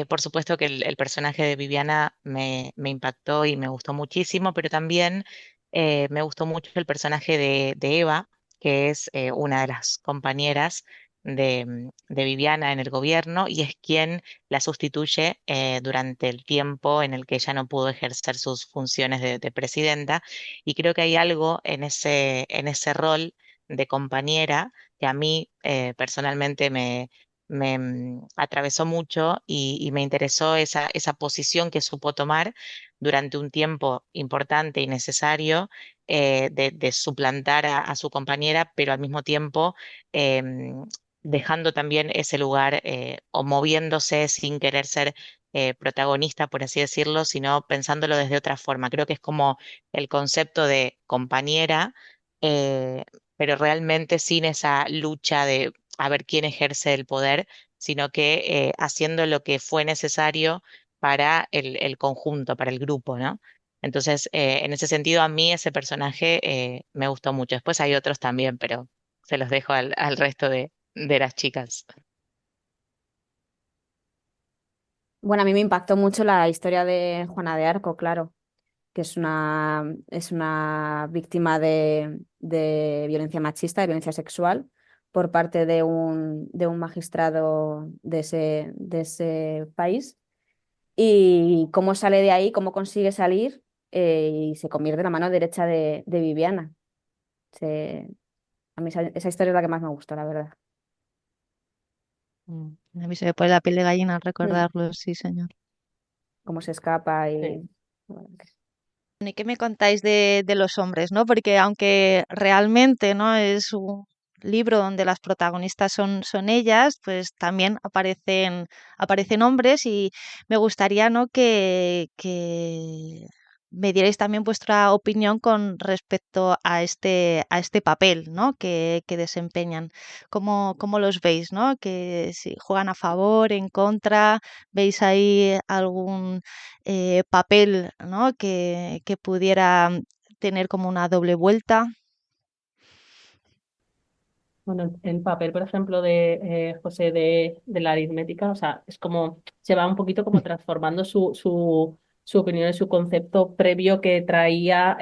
por supuesto que el personaje de Viviana me impactó y me gustó muchísimo, pero también me gustó mucho el personaje de Eva, que es una de las compañeras de Viviana en el gobierno y es quien la sustituye durante el tiempo en el que ella no pudo ejercer sus funciones de presidenta. Y creo que hay algo en ese rol de compañera que a mí personalmente me atravesó mucho y me interesó esa posición que supo tomar durante un tiempo importante y necesario de suplantar a su compañera, pero al mismo tiempo dejando también ese lugar o moviéndose sin querer ser protagonista, por así decirlo, sino pensándolo desde otra forma. Creo que es como el concepto de compañera, eh, pero realmente sin esa lucha de a ver quién ejerce el poder, sino que haciendo lo que fue necesario para el conjunto, para el grupo, ¿no? Entonces, en ese sentido, a mí ese personaje me gustó mucho. Después hay otros también, pero se los dejo al resto de las chicas. Bueno, a mí me impactó mucho la historia de Juana de Arco, claro, que es una víctima de violencia machista, de violencia sexual, por parte de un magistrado de ese país. Y cómo sale de ahí, cómo consigue salir y se convierte en la mano derecha de Viviana. Se- a mí esa historia es la que más me gusta, la verdad. Mm, A mí se me pone la piel de gallina al Mm. recordarlo, sí, señor. Cómo se escapa Sí. y... bueno, ¿Y qué me contáis de los hombres, no? Porque aunque realmente no es un libro donde las protagonistas son ellas, pues también aparecen hombres y me gustaría, ¿no? Que me dierais también vuestra opinión con respecto a este papel, ¿no? Que desempeñan. ¿Cómo los veis, ¿no? Que si juegan a favor, en contra, ¿veis ahí algún papel, ¿no? que pudiera tener como una doble vuelta? Bueno, el papel, por ejemplo, de José de la aritmética, o sea, es como, se va un poquito como transformando su opinión y su concepto previo que traía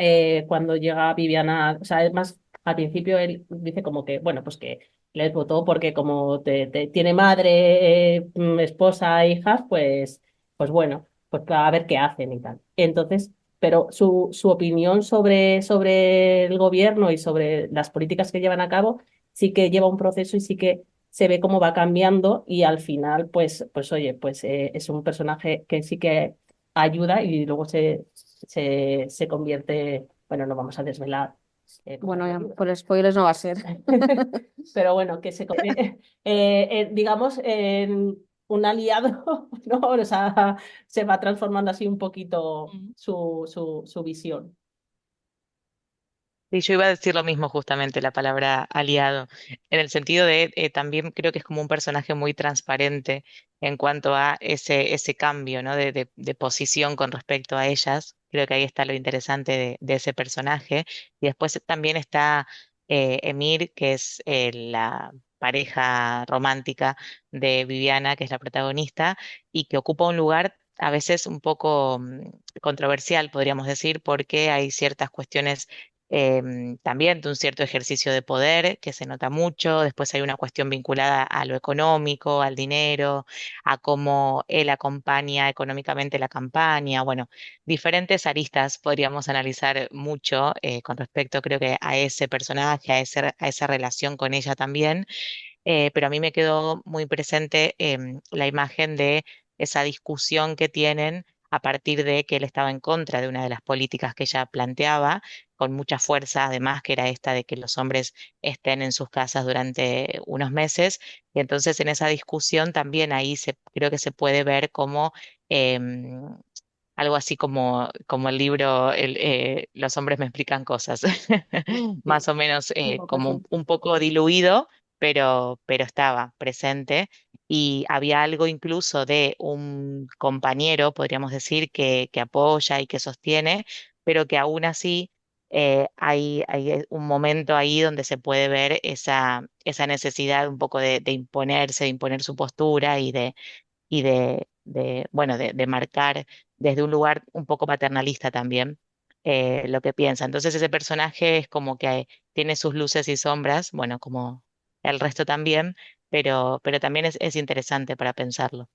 cuando llega Viviana. O sea, además, al principio él dice como que, bueno, pues que les votó porque como tiene madre, esposa, hijas, pues bueno, pues a ver qué hacen y tal. Entonces, pero su opinión sobre el gobierno y sobre las políticas que llevan a cabo sí que lleva un proceso y sí que se ve cómo va cambiando y al final, pues oye, pues es un personaje que sí que ayuda y luego se convierte, bueno, no vamos a desvelar. Cómo bueno, es el ya, libro. por spoilers no va a ser. Pero bueno, que se convierte, digamos, en un aliado, ¿no? O sea, se va transformando así un poquito Mm. su visión. Y yo iba a decir lo mismo justamente, la palabra aliado, en el sentido de también creo que es como un personaje muy transparente en cuanto a ese cambio, ¿no? De posición con respecto a ellas. Creo que ahí está lo interesante de ese personaje. Y después también está Emir, que es la pareja romántica de Viviana, que es la protagonista, y que ocupa un lugar a veces un poco controversial, podríamos decir, porque hay ciertas cuestiones también de un cierto ejercicio de poder que se nota mucho. Después hay una cuestión vinculada a lo económico, al dinero, a cómo él acompaña económicamente la campaña. Bueno, diferentes aristas podríamos analizar mucho con respecto, creo que a ese personaje, a esa relación con ella también. Pero a mí me quedó muy presente la imagen de esa discusión que tienen a partir de que él estaba en contra de una de las políticas que ella planteaba, con mucha fuerza, además, que era esta de que los hombres estén en sus casas durante unos meses. Y entonces en esa discusión también ahí creo que se puede ver como em, algo así como el libro Los hombres me explican cosas, más Sí, o menos un poco como sí. un poco diluido, pero estaba presente. Y había algo incluso de un compañero, podríamos decir, que apoya y que sostiene, pero que aún así hay un momento ahí donde se puede ver esa necesidad un poco de imponerse, de imponer su postura bueno, de marcar desde un lugar un poco paternalista también lo que piensa. Entonces ese personaje es como que tiene sus luces y sombras, bueno, como el resto también, pero también es interesante para pensarlo.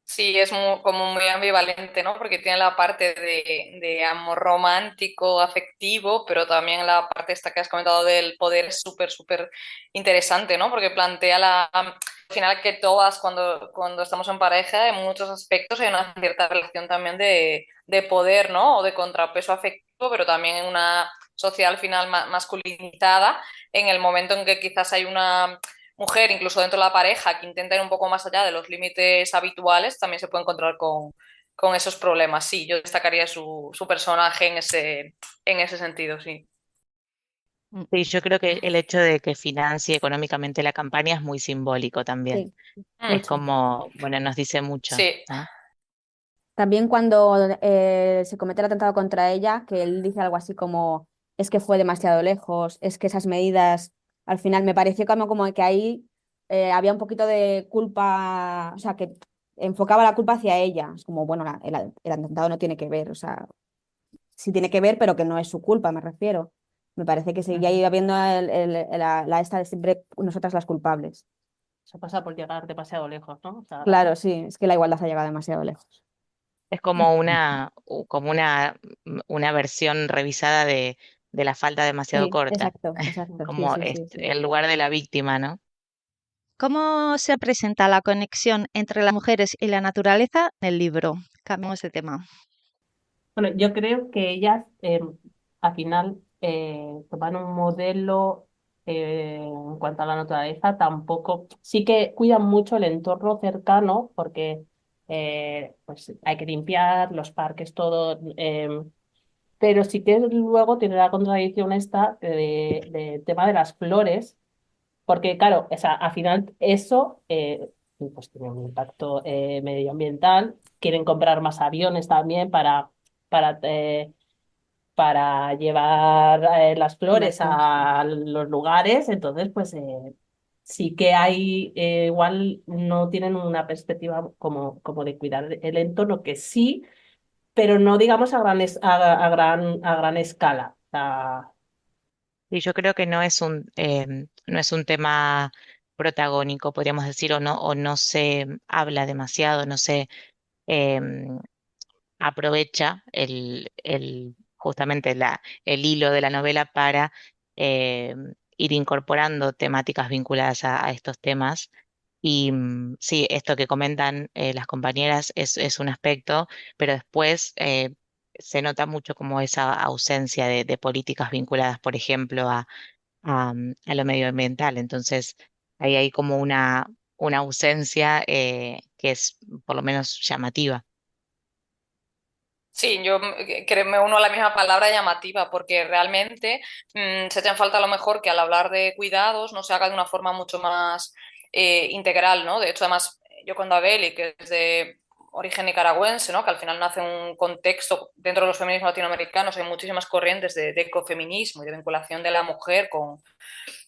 Sí, es como muy ambivalente, ¿no? Porque tiene la parte de amor romántico, afectivo, pero también la parte esta que has comentado del poder es súper, súper interesante, ¿no? Porque plantea al final que todas cuando estamos en pareja, en muchos aspectos hay una cierta relación también de poder, ¿no? O de contrapeso afectivo, pero también en una sociedad al final masculinizada, en el momento en que quizás hay una mujer, incluso dentro de la pareja, que intenta ir un poco más allá de los límites habituales, también se puede encontrar con esos problemas. Sí, yo destacaría su personaje en ese sentido, sí. Mm. Sí, yo creo que el hecho de que financie económicamente la campaña es muy simbólico también. Sí, Mm, Es mucho. como, bueno, nos dice mucho, sí, ¿no? También cuando se comete el atentado contra ella, que él dice algo así como, es que fue demasiado lejos, es que esas medidas, al final me pareció como que ahí había un poquito de culpa, o sea, que enfocaba la culpa hacia ella. Es como, bueno, el atentado no tiene que ver, o sea, sí tiene que ver, pero que no es su culpa, me refiero. Me parece que seguía ahí Ujú. habiendo la esta de siempre nosotras las culpables. Eso pasa por llegar demasiado lejos, ¿no? O sea, Claro, sí, es que la igualdad ha llegado demasiado lejos. Es como una versión revisada de la falta demasiado Sí, corta, exacto, exacto, sí, como sí, sí, sí. el lugar de la víctima, ¿no? ¿Cómo se presenta la conexión entre las mujeres y la naturaleza en el libro? Cambiamos de tema. bueno, yo creo que ellas al final toman un modelo en cuanto a la naturaleza, tampoco, sí que cuidan mucho el entorno cercano porque pues hay que limpiar los parques, todo, pero sí que luego tiene la contradicción esta de tema de las flores, porque claro, o sea, al final eso pues tiene un impacto medioambiental, quieren comprar más aviones también para, eh, para llevar las flores Comercio. a los lugares, entonces pues sí que hay, igual no tienen una perspectiva como de cuidar el entorno, que sí, pero no digamos a gran escala. O sea, Y yo creo que no es un tema protagónico, podríamos decir, o no se habla demasiado, no se em, aprovecha justamente el hilo de la novela para ir incorporando temáticas vinculadas a estos temas. Y sí, esto que comentan las compañeras es un aspecto, pero después se nota mucho como esa ausencia de políticas vinculadas, por ejemplo, a lo medioambiental. Entonces, ahí hay como una ausencia que es por lo menos llamativa. sí, yo me uno a la misma palabra llamativa, porque realmente se echa en falta a lo mejor que al hablar de cuidados no se haga de una forma mucho más integral, ¿no? De hecho, además, yo cuando Abeli, que es de origen nicaragüense, ¿no? Que al final nace en un contexto dentro de los feminismos latinoamericanos, hay muchísimas corrientes de ecofeminismo y de vinculación de la mujer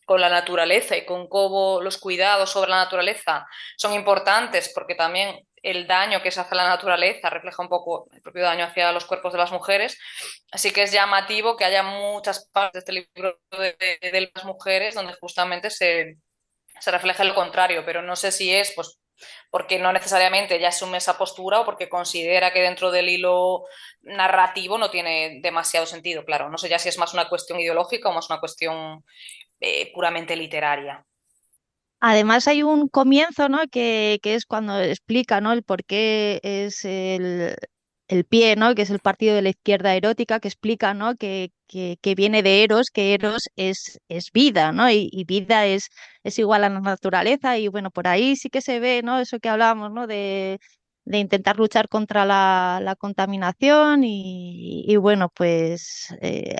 con la naturaleza y con cómo los cuidados sobre la naturaleza son importantes, porque también el daño que se hace a la naturaleza refleja un poco el propio daño hacia los cuerpos de las mujeres. Así que es llamativo que haya muchas partes de este libro de las mujeres donde justamente se refleja lo contrario, pero no sé si es pues porque no necesariamente ella asume esa postura o porque considera que dentro del hilo narrativo no tiene demasiado sentido, claro. No sé ya si es más una cuestión ideológica o más una cuestión puramente literaria. Además hay un comienzo, ¿no? Que es cuando explica, ¿no? El por qué es el pie, ¿no? Que es el partido de la izquierda erótica, que explica, ¿no? Que viene de Eros, que Eros es vida, ¿no? Y vida es igual a la naturaleza y bueno, por ahí sí que se ve, ¿no? Eso que hablábamos, ¿no? De intentar luchar contra la contaminación y bueno, pues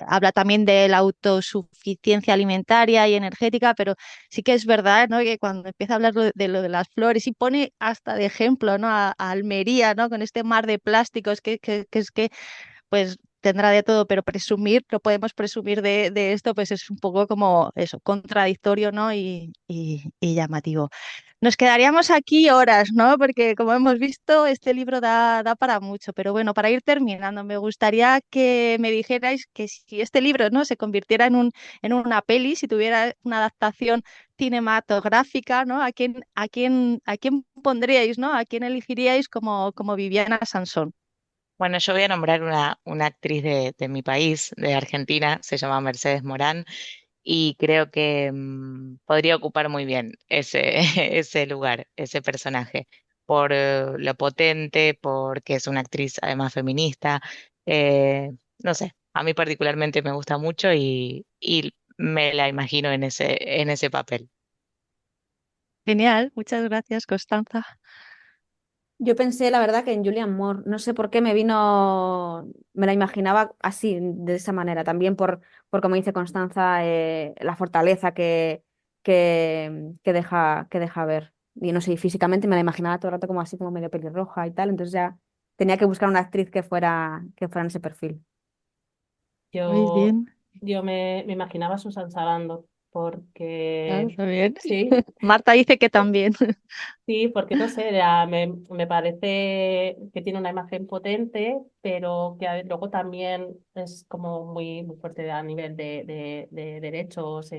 habla también de la autosuficiencia alimentaria y energética, pero sí que es verdad, ¿no? Que cuando empieza a hablar de lo de las flores y pone hasta de ejemplo, ¿no? A Almería, ¿no? Con este mar de plásticos que es que pues tendrá de todo, pero presumir, no podemos presumir de esto, pues es un poco como eso, contradictorio, ¿no? Y llamativo. Nos quedaríamos aquí horas, ¿no? Porque como hemos visto, este libro da para mucho. Pero bueno, para ir terminando, me gustaría que me dijerais que si este libro, ¿no? Se convirtiera en una peli, si tuviera una adaptación cinematográfica, ¿no? ¿A quién pondríais, ¿no? ¿A quién elegiríais como Viviana Sansón? Bueno, yo voy a nombrar una actriz de mi país, de Argentina, se llama Mercedes Morán, y creo que podría ocupar muy bien ese, ese lugar, ese personaje, por lo potente, porque es una actriz además feminista. No sé, a mí particularmente me gusta mucho y me la imagino en ese papel. Genial, muchas gracias, Constanza. Yo pensé, la verdad, que en Julian Moore, no sé por qué me vino, me la imaginaba así, de esa manera, también por como dice Constanza, la fortaleza que deja ver. Y no sé, y físicamente me la imaginaba todo el rato como así, como medio pelirroja y tal, entonces ya tenía que buscar una actriz que fuera en ese perfil. Muy Yo, bien. yo me imaginaba a Susan Sarandon, Ah, porque está bien. sí, Marta dice que también. sí, porque no sé, me parece que tiene una imagen potente, pero que luego también es como muy fuerte a nivel de derechos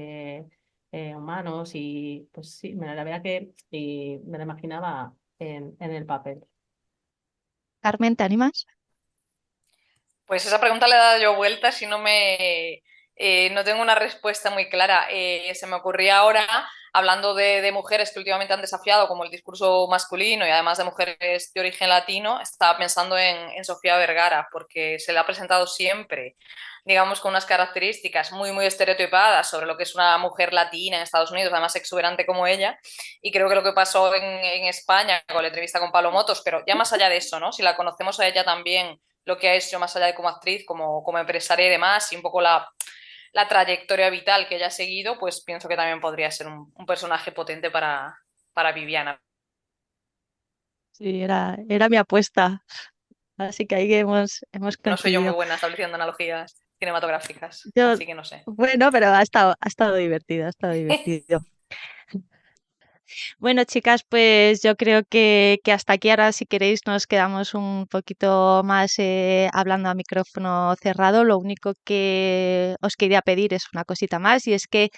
humanos y pues sí, la verdad que y me la imaginaba en el papel. Carmen, ¿te animas? Pues esa pregunta le he dado yo vueltas y no tengo una respuesta muy clara. Se me ocurría ahora, hablando de mujeres que últimamente han desafiado como el discurso masculino y además de mujeres de origen latino, estaba pensando en Sofía Vergara, porque se le ha presentado siempre, digamos, con unas características muy estereotipadas sobre lo que es una mujer latina en Estados Unidos, además exuberante como ella. Y creo que lo que pasó en España con la entrevista con Pablo Motos, pero ya más allá de eso, ¿no? Si la conocemos a ella también lo que ha hecho más allá de como actriz, como empresaria y demás, y un poco la trayectoria vital que ella ha seguido, pues pienso que también podría ser un personaje potente para Viviana. Sí, era mi apuesta. Así que ahí hemos No soy yo muy coincidido. buena estableciendo analogías cinematográficas, Yo, así que no sé. bueno, pero ha estado divertido, ha estado divertido. Bueno, chicas, pues yo creo que hasta aquí ahora, si queréis, nos quedamos un poquito más hablando a micrófono cerrado. Lo único que os quería pedir es una cosita más y es que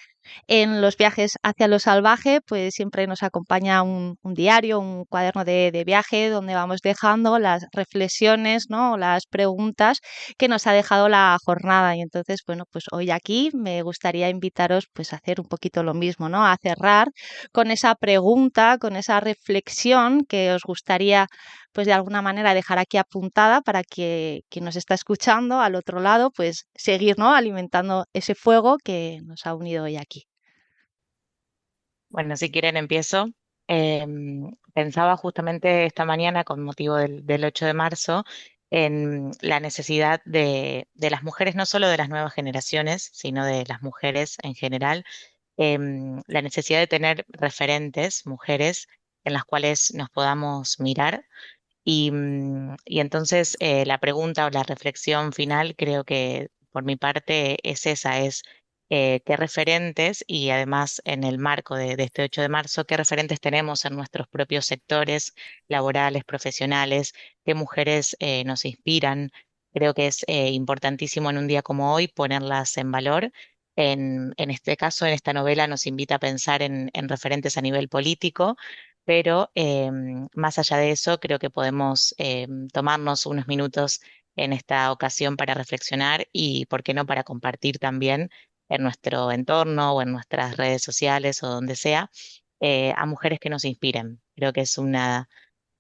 en los viajes hacia lo salvaje, pues siempre nos acompaña un diario, un cuaderno de viaje donde vamos dejando las reflexiones, ¿no? Las preguntas que nos ha dejado la jornada. Y entonces, bueno, pues hoy aquí me gustaría invitaros pues a hacer un poquito lo mismo, ¿no? A cerrar con esa pregunta, con esa reflexión que os gustaría pues de alguna manera dejar aquí apuntada para que quien nos está escuchando al otro lado pues seguir, ¿no? Alimentando ese fuego que nos ha unido hoy aquí. Bueno, si quieren empiezo. Pensaba justamente esta mañana, con motivo del 8 de marzo, en la necesidad de las mujeres, no solo de las nuevas generaciones, sino de las mujeres en general, la necesidad de tener referentes, mujeres, en las cuales nos podamos mirar. Y entonces la pregunta o la reflexión final creo que por mi parte es esa, es qué referentes, y además en el marco de este 8 de marzo, qué referentes tenemos en nuestros propios sectores laborales, profesionales, qué mujeres nos inspiran. Creo que es importantísimo en un día como hoy ponerlas en valor. En este caso, en esta novela, nos invita a pensar en referentes a nivel político, pero más allá de eso, creo que podemos tomarnos unos minutos en esta ocasión para reflexionar y, ¿por qué no?, para compartir también en nuestro entorno o en nuestras redes sociales o donde sea, a mujeres que nos inspiren. Creo que es una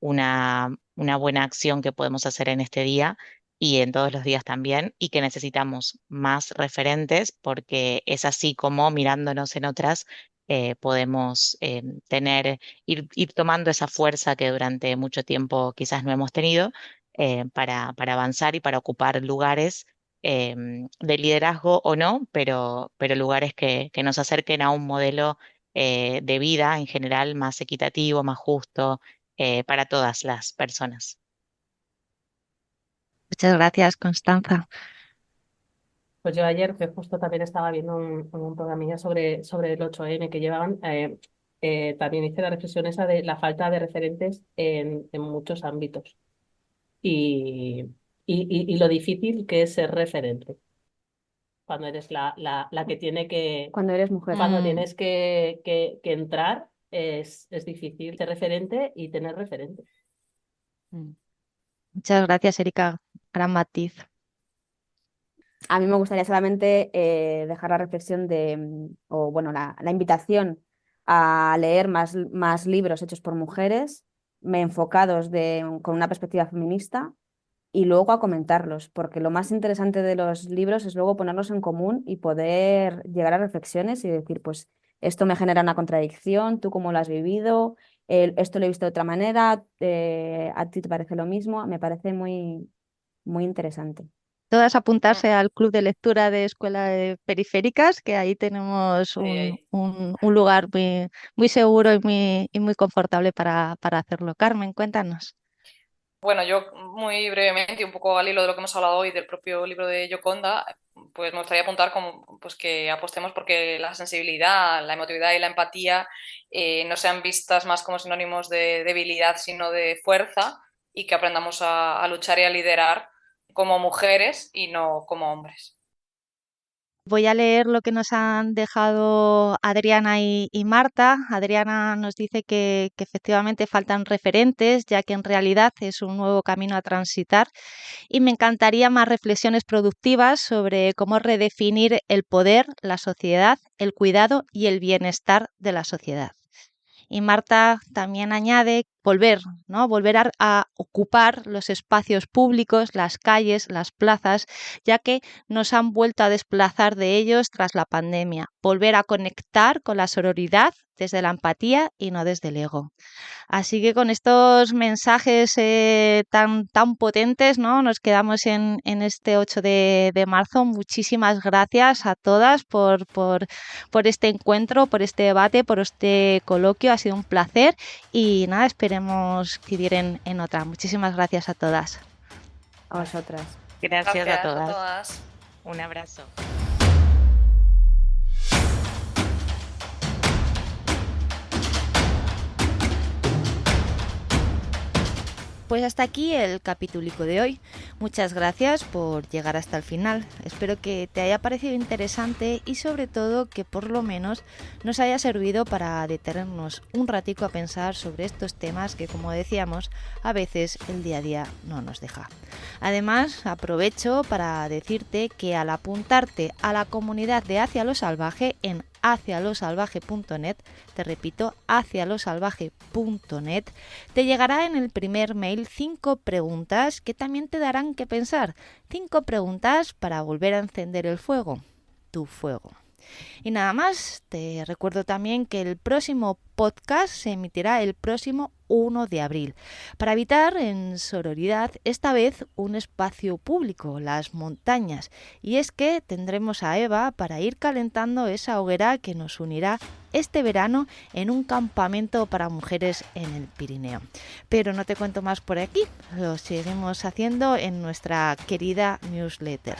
buena acción que podemos hacer en este día y en todos los días también, y que necesitamos más referentes, porque es así como, mirándonos en otras, podemos ir tomando esa fuerza que durante mucho tiempo quizás no hemos tenido, para avanzar y para ocupar lugares de liderazgo o no, pero lugares que nos acerquen a un modelo de vida en general más equitativo, más justo, para todas las personas. Muchas gracias, Constanza. Pues yo ayer, que justo también estaba viendo un programilla sobre el 8M que llevaban, también hice la reflexión esa de la falta de referentes en muchos ámbitos y, y lo difícil que es ser referente cuando eres la que tiene que, Cuando eres mujer. cuando Mm, tienes que entrar, es difícil ser referente y tener referente. mm. Muchas gracias, Erika. Gran matiz. A mí me gustaría solamente dejar la reflexión o bueno, la invitación a leer más libros hechos por mujeres, enfocados con una perspectiva feminista, y luego a comentarlos, porque lo más interesante de los libros es luego ponerlos en común y poder llegar a reflexiones y decir, pues esto me genera una contradicción, ¿tú cómo lo has vivido? Esto lo he visto de otra manera, ¿a ti te parece lo mismo? Me parece muy, muy interesante. Todas apuntarse al club de lectura de Escuela de Periféricas, que ahí tenemos Ahí, ahí. un lugar muy, muy seguro y muy confortable para hacerlo. Carmen, cuéntanos. Bueno, yo muy brevemente, un poco al hilo de lo que hemos hablado hoy del propio libro de Gioconda, pues me gustaría apuntar como, pues que apostemos porque la sensibilidad, la emotividad y la empatía no sean vistas más como sinónimos de debilidad, sino de fuerza, y que aprendamos a luchar y a liderar como mujeres y no como hombres. Voy a leer lo que nos han dejado Adriana y Marta. Adriana nos dice que efectivamente faltan referentes, ya que en realidad es un nuevo camino a transitar, y me encantaría más reflexiones productivas sobre cómo redefinir el poder, la sociedad, el cuidado y el bienestar de la sociedad. Y Marta también añade volver, ¿no? Volver a ocupar los espacios públicos, las calles, las plazas, ya que nos han vuelto a desplazar de ellos tras la pandemia. Volver a conectar con la sororidad desde la empatía y no desde el ego. Así que con estos mensajes tan potentes, ¿no? Nos quedamos en este 8 de marzo. Muchísimas gracias a todas por este encuentro, por este debate, por este coloquio. Ha sido un placer y nada, esperemos que dieren en otra. Muchísimas gracias a todas. A vosotras. Gracias a Gracias a todas. todas. Un abrazo. Pues hasta aquí el capítulo de hoy. Muchas gracias por llegar hasta el final. Espero que te haya parecido interesante y sobre todo que por lo menos nos haya servido para detenernos un ratico a pensar sobre estos temas que, como decíamos, a veces el día a día no nos deja. Además, aprovecho para decirte que al apuntarte a la comunidad de Hacia lo Salvaje en hacialosalvaje.net, te repito, hacialosalvaje.net, te llegará en el primer mail 5 preguntas que también te darán que pensar. 5 preguntas para volver a encender el fuego, tu fuego. Y nada más, te recuerdo también que el próximo podcast se emitirá el próximo 1 de abril, para habitar en sororidad, esta vez un espacio público, las montañas. Y es que tendremos a Eva para ir calentando esa hoguera que nos unirá este verano en un campamento para mujeres en el Pirineo. Pero no te cuento más por aquí, lo seguimos haciendo en nuestra querida newsletter.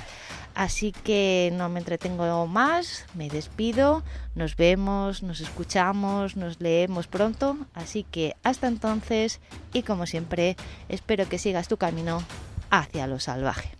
Así que no me entretengo más, me despido, nos vemos, nos escuchamos, nos leemos pronto, así que hasta entonces y como siempre espero que sigas tu camino hacia lo salvaje.